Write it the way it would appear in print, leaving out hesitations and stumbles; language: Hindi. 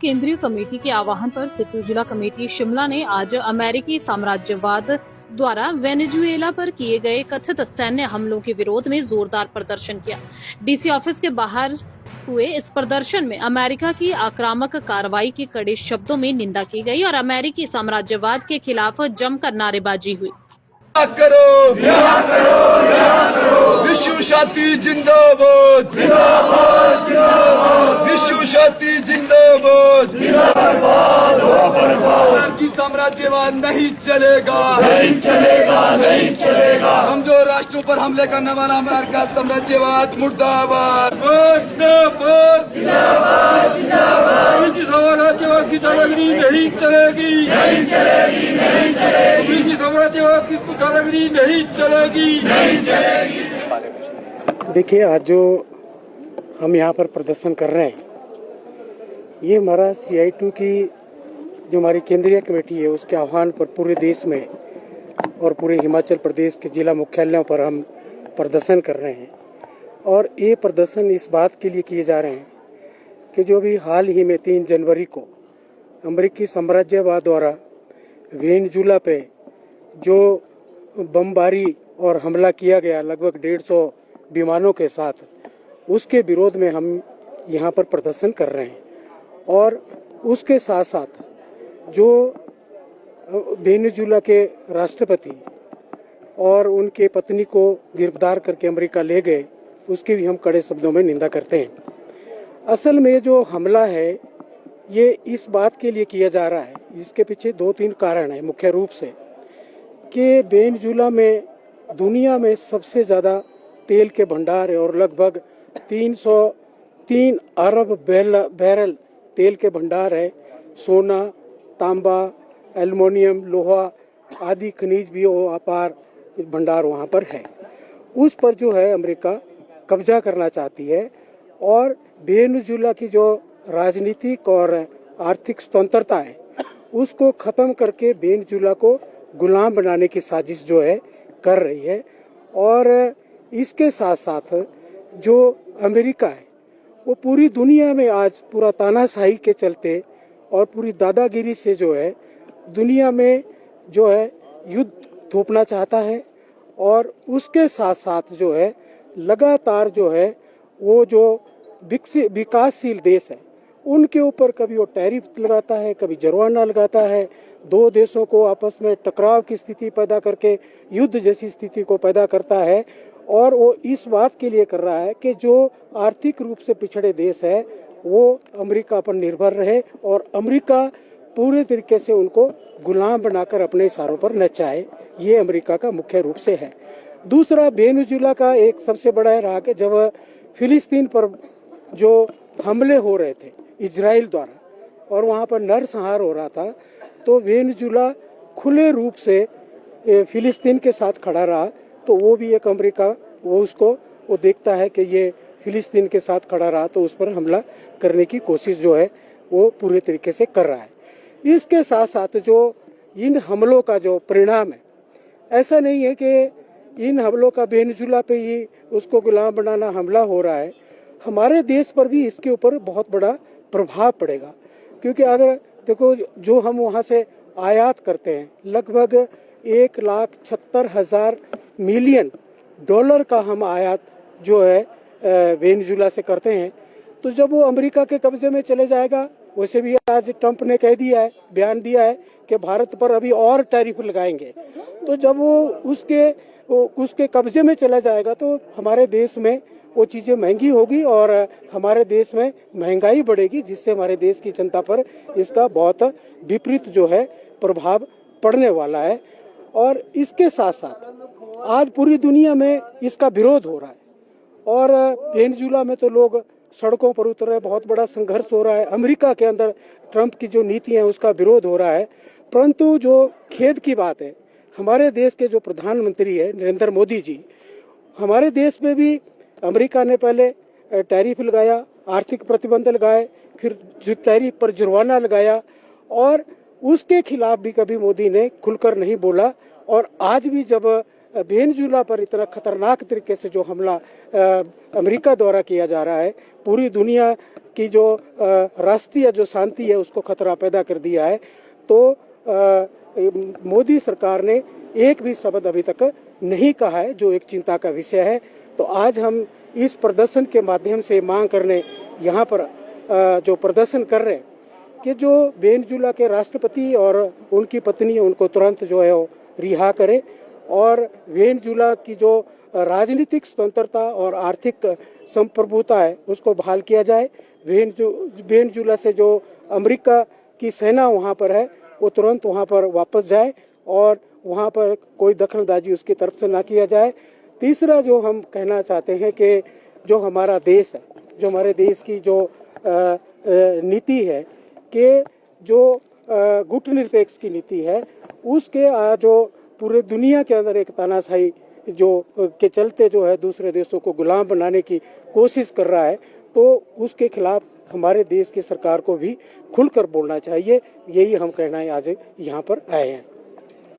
केंद्रीय कमेटी के आह्वान पर सिद्धू जिला कमेटी शिमला ने आज अमेरिकी साम्राज्यवाद द्वारा वेनेजुएला पर किए गए कथित सैन्य हमलों के विरोध में जोरदार प्रदर्शन किया। डीसी ऑफिस के बाहर हुए इस प्रदर्शन में अमेरिका की आक्रामक कार्रवाई की कड़े शब्दों में निंदा की गई और अमेरिकी साम्राज्यवाद के खिलाफ जमकर नारेबाजी हुई। करो विश्व शांति जिंदाबाद, विश्व शांति जिंदाबाद, अमेरिकी साम्राज्यवाद नहीं चलेगा, हम जो राष्ट्रों पर हमले करने वाला अमेरिका साम्राज्यवाद मुर्दाबाद, अमेरिकी साम्राज्यवाद की दादागिरी नहीं चलेगी, अमेरिकी साम्राज्यवाद की दादागिरी नहीं चलेगी। देखिए, आज जो हम यहाँ पर प्रदर्शन कर रहे हैं, ये हमारा CI2 की जो हमारी केंद्रीय कमेटी है उसके आह्वान पर पूरे देश में और पूरे हिमाचल प्रदेश के जिला मुख्यालयों पर हम प्रदर्शन कर रहे हैं। और ये प्रदर्शन इस बात के लिए किए जा रहे हैं कि जो भी हाल ही में 3 जनवरी को अमेरिकी साम्राज्यवाद द्वारा वेनेजुएला पे जो बमबारी और हमला किया गया लगभग 150 विमानों के साथ, उसके विरोध में हम यहाँ पर प्रदर्शन कर रहे हैं। और उसके साथ साथ जो वेनेजुएला के राष्ट्रपति और उनके पत्नी को गिरफ्तार करके अमेरिका ले गए, उसकी भी हम कड़े शब्दों में निंदा करते हैं। असल में जो हमला है ये इस बात के लिए किया जा रहा है, इसके पीछे 2-3 कारण है मुख्य रूप से, कि वेनेजुएला में दुनिया में सबसे ज़्यादा तेल के भंडार है और लगभग 303 अरब बैरल तेल के भंडार है। सोना, तांबा, एल्युमिनियम, लोहा आदि खनिज भी अपार भंडार वहाँ पर है। उस पर जो है अमेरिका कब्जा करना चाहती है और वेनेजुएला की जो राजनीतिक और आर्थिक स्वतंत्रता है उसको ख़त्म करके वेनेजुएला को गुलाम बनाने की साजिश जो है कर रही है। और इसके साथ साथ जो अमेरिका है वो पूरी दुनिया में आज पूरा तानाशाही के चलते और पूरी दादागिरी से जो है दुनिया में जो है युद्ध थोपना चाहता है। और उसके साथ साथ जो है लगातार जो है वो जो विकासशील देश है उनके ऊपर कभी वो टैरिफ लगाता है, कभी जुर्माना लगाता है। 2 देशों को आपस में टकराव की स्थिति पैदा करके युद्ध जैसी स्थिति को पैदा करता है। और वो इस बात के लिए कर रहा है कि जो आर्थिक रूप से पिछड़े देश है वो अमेरिका पर निर्भर रहे और अमेरिका पूरे तरीके से उनको गुलाम बनाकर अपने इशारों पर नचाए। ये अमेरिका का मुख्य रूप से है। दूसरा, वेनेजुएला का एक सबसे बड़ा रहा कि जब फिलिस्तीन पर जो हमले हो रहे थे इजराइल द्वारा और वहाँ पर नरसंहार हो रहा था, तो वेनेजुएला खुले रूप से फिलिस्तीन के साथ खड़ा रहा। तो वो भी एक अमेरिका वो देखता है कि ये फिलिस्तीन के साथ खड़ा रहा तो उस पर हमला करने की कोशिश जो है वो पूरे तरीके से कर रहा है। इसके साथ साथ जो इन हमलों का जो परिणाम है, ऐसा नहीं है कि इन हमलों का वेनेजुएला पे ही उसको गुलाम बनाना हमला हो रहा है, हमारे देश पर भी इसके ऊपर बहुत बड़ा प्रभाव पड़ेगा। क्योंकि अगर देखो जो हम वहाँ से आयात करते हैं लगभग 1,76,000 मिलियन डॉलर का हम आयात जो है वेनेजुएला से करते हैं, तो जब वो अमेरिका के कब्जे में चले जाएगा, वैसे भी आज ट्रंप ने कह दिया है, बयान दिया है कि भारत पर अभी और टैरिफ लगाएंगे, तो जब वो उसके कब्जे में चला जाएगा तो हमारे देश में वो चीज़ें महंगी होगी और हमारे देश में महंगाई बढ़ेगी, जिससे हमारे देश की जनता पर इसका बहुत विपरीत जो है प्रभाव पड़ने वाला है। और इसके साथ साथ आज पूरी दुनिया में इसका विरोध हो रहा है और वेनेजुएला में तो लोग सड़कों पर उतर रहे, बहुत बड़ा संघर्ष हो रहा है। अमेरिका के अंदर ट्रंप की जो नीति है उसका विरोध हो रहा है। परंतु जो खेद की बात है, हमारे देश के जो प्रधानमंत्री है नरेंद्र मोदी जी, हमारे देश में भी अमेरिका ने पहले टैरिफ लगाया, आर्थिक प्रतिबंध लगाए, फिर टैरिफ पर जुर्माना लगाया और उसके खिलाफ भी कभी मोदी ने खुलकर नहीं बोला। और आज भी जब वेनेजुएला पर इतना खतरनाक तरीके से जो हमला अमेरिका द्वारा किया जा रहा है, पूरी दुनिया की जो राष्ट्रीय जो शांति है उसको खतरा पैदा कर दिया है। तो मोदी सरकार ने एक भी शब्द अभी तक नहीं कहा है, जो एक चिंता का विषय है। तो आज हम इस प्रदर्शन के माध्यम से मांग करने यहाँ पर जो प्रदर्शन कर रहे हैं कि जो वेनेजुएला के राष्ट्रपति और उनकी पत्नी उनको तुरंत जो है वो रिहा करें और वेनेजुएला की जो राजनीतिक स्वतंत्रता और आर्थिक संप्रभुता है उसको बहाल किया जाए। वेनेजुएला से जो अमेरिका की सेना वहाँ पर है वो तुरंत वहाँ पर वापस जाए और वहाँ पर कोई दखलंदाजी उसकी तरफ से ना किया जाए। तीसरा जो हम कहना चाहते हैं कि जो हमारा देश है, जो हमारे देश की जो नीति है कि जो गुटनिरपेक्ष की नीति है उसके जो पूरे दुनिया के अंदर एक तानाशाही जो के चलते जो है दूसरे देशों को गुलाम बनाने की कोशिश कर रहा है, तो उसके खिलाफ हमारे देश की सरकार को भी खुलकर बोलना चाहिए। यही हम कहना है आज यहाँ पर आए हैं।